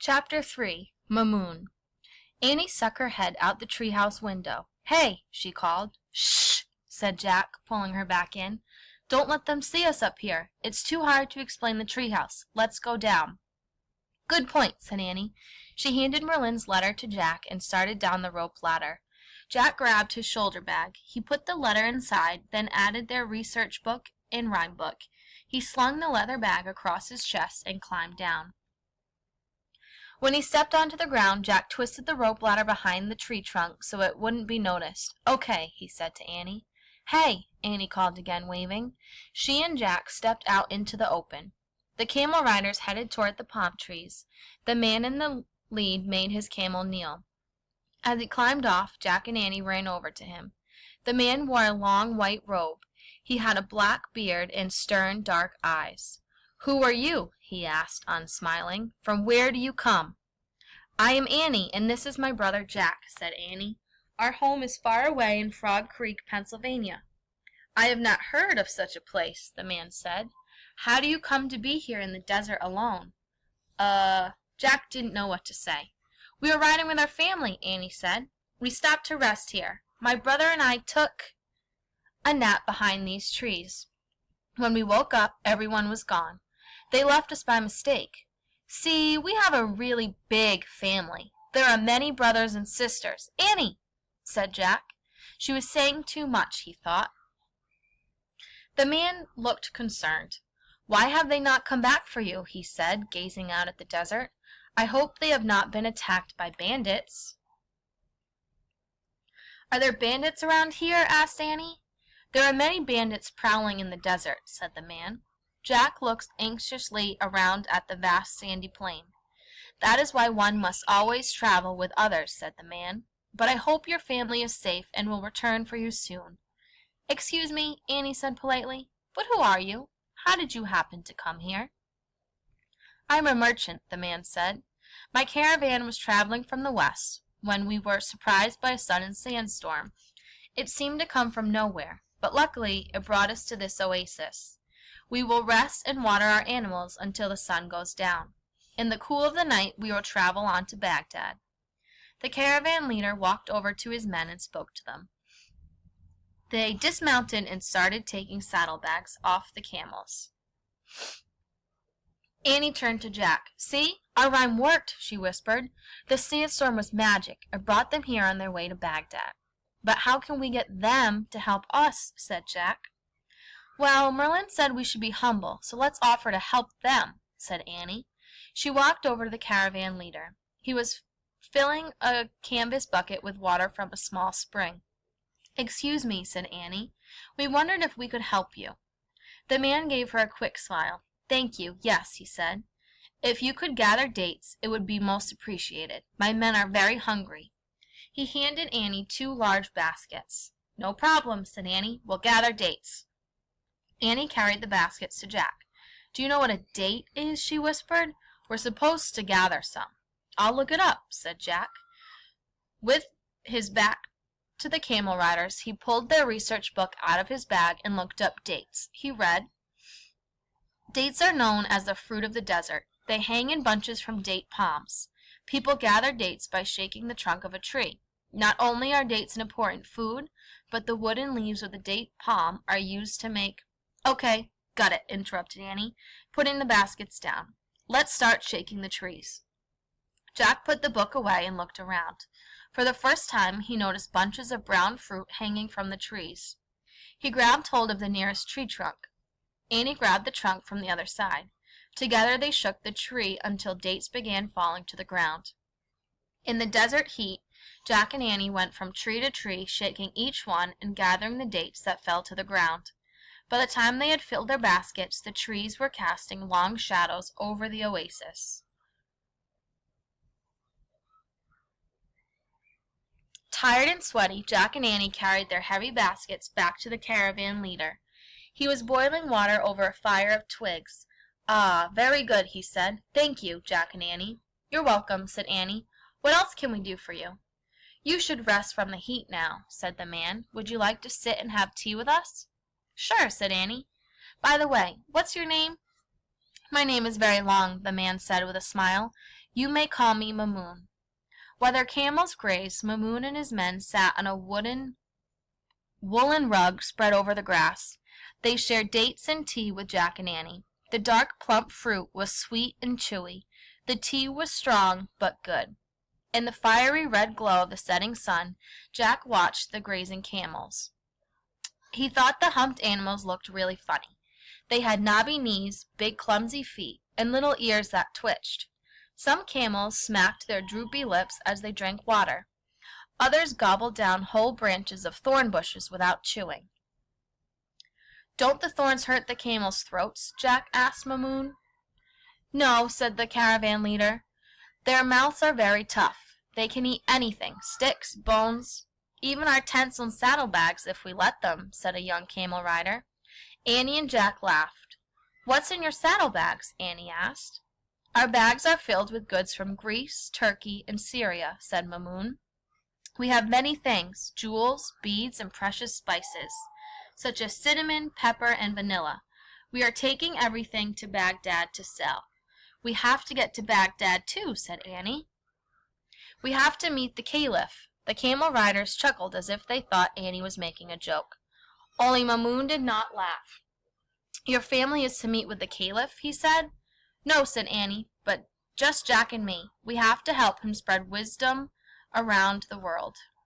Chapter 3 Mamoon. Annie stuck her head out the treehouse window. "Hey!" she called. "Shh!" said Jack, pulling her back in. "Don't let them see us up here. It's too hard to explain the treehouse. Let's go down." "Good point," said Annie. She handed Merlin's letter to Jack and started down the rope ladder. Jack grabbed his shoulder bag. He put the letter inside, then added their research book and rhyme book. He slung the leather bag across his chest and climbed down. When he stepped onto the ground, Jack twisted the rope ladder behind the tree trunk so it wouldn't be noticed. "Okay," he said to Annie. "Hey!" Annie called again, waving. She and Jack stepped out into the open. The camel riders headed toward the palm trees. The man in the lead made his camel kneel. As he climbed off, Jack and Annie ran over to him. The man wore a long white robe. He had a black beard and stern, dark eyes. "Who are you?" he asked, unsmiling. "From where do you come?" "I am Annie, and this is my brother Jack," said Annie. "Our home is far away in Frog Creek, Pennsylvania." "I have not heard of such a place," the man said. "How do you come to be here in the desert alone?" Jack didn't know what to say. "We were riding with our family," Annie said. "We stopped to rest here. My brother and I took a nap behind these trees. When we woke up, everyone was gone. They left us by mistake. See, we have a really big family. There are many brothers and sisters." "Annie!" said Jack. She was saying too much, he thought. The man looked concerned. "Why have they not come back for you?" he said, gazing out at the desert. "I hope they have not been attacked by bandits." "Are there bandits around here?" asked Annie. "There are many bandits prowling in the desert," said the man. Jack looked anxiously around at the vast sandy plain. "That is why one must always travel with others," said the man. "But I hope your family is safe and will return for you soon." "Excuse me," Annie said politely, "but who are you? How did you happen to come here?" "I am a merchant," the man said. "My caravan was traveling from the west when we were surprised by a sudden sandstorm. It seemed to come from nowhere, but luckily it brought us to this oasis. We will rest and water our animals until the sun goes down. In the cool of the night we will travel on to Baghdad." The caravan leader walked over to his men and spoke to them. They dismounted and started taking saddlebags off the camels. Annie turned to Jack. "See, our rhyme worked," she whispered. "The sandstorm was magic. It brought them here on their way to Baghdad." "But how can we get them to help us?" said Jack. "Well, Merlin said we should be humble, so let's offer to help them," said Annie. She walked over to the caravan leader. He was filling a canvas bucket with water from a small spring. "Excuse me," said Annie. "We wondered if we could help you." The man gave her a quick smile. "Thank you, yes," he said. "If you could gather dates, it would be most appreciated. My men are very hungry." He handed Annie 2 large baskets. "No problem," said Annie. "We'll gather dates." Annie carried the baskets to Jack. "Do you know what a date is?" she whispered. "We're supposed to gather some." "I'll look it up," said Jack. With his back to the camel riders, he pulled their research book out of his bag and looked up dates. He read, "Dates are known as the fruit of the desert. They hang in bunches from date palms. People gather dates by shaking the trunk of a tree. Not only are dates an important food, but the wood and leaves of the date palm are used to make—" "Okay, got it," interrupted Annie, putting the baskets down. "Let's start shaking the trees." Jack put the book away and looked around. For the first time he noticed bunches of brown fruit hanging from the trees. He grabbed hold of the nearest tree trunk. Annie grabbed the trunk from the other side. Together they shook the tree until dates began falling to the ground. In the desert heat, Jack and Annie went from tree to tree, shaking each one and gathering the dates that fell to the ground. By the time they had filled their baskets, the trees were casting long shadows over the oasis. Tired and sweaty, Jack and Annie carried their heavy baskets back to the caravan leader. He was boiling water over a fire of twigs. "Ah, very good," he said. "Thank you, Jack and Annie." "You're welcome," said Annie. "What else can we do for you?" "You should rest from the heat now," said the man. "Would you like to sit and have tea with us?" "Sure," said Annie. "By the way, what's your name?" "My name is very long," the man said with a smile. You may call me Mamoon." While their camels grazed, Mamoon and his men sat on a woolen rug spread over the grass. They shared dates and tea with Jack and Annie. The dark, plump fruit was sweet and chewy. The tea was strong but good. In the fiery red glow of the setting sun, Jack watched the grazing camels. He thought the humped animals looked really funny. They had knobby knees, big clumsy feet, and little ears that twitched. Some camels smacked their droopy lips as they drank water. Others gobbled down whole branches of thorn bushes without chewing. "Don't the thorns hurt the camels' throats?" Jack asked Mamoon. "No," said the caravan leader. "Their mouths are very tough. They can eat anything, sticks, bones, even our tents and saddlebags if we let them," said a young camel rider. Annie and Jack laughed. "What's in your saddlebags?" Annie asked. "Our bags are filled with goods from Greece, Turkey, and Syria," said Mamoon. "We have many things, jewels, beads, and precious spices, such as cinnamon, pepper, and vanilla. We are taking everything to Baghdad to sell." "We have to get to Baghdad, too," said Annie. "We have to meet the Caliph." The camel riders chuckled as if they thought Annie was making a joke. Only Mamoon did not laugh. "Your family is to meet with the Caliph?" he said. "No," said Annie, "but just Jack and me. We have to help him spread wisdom around the world."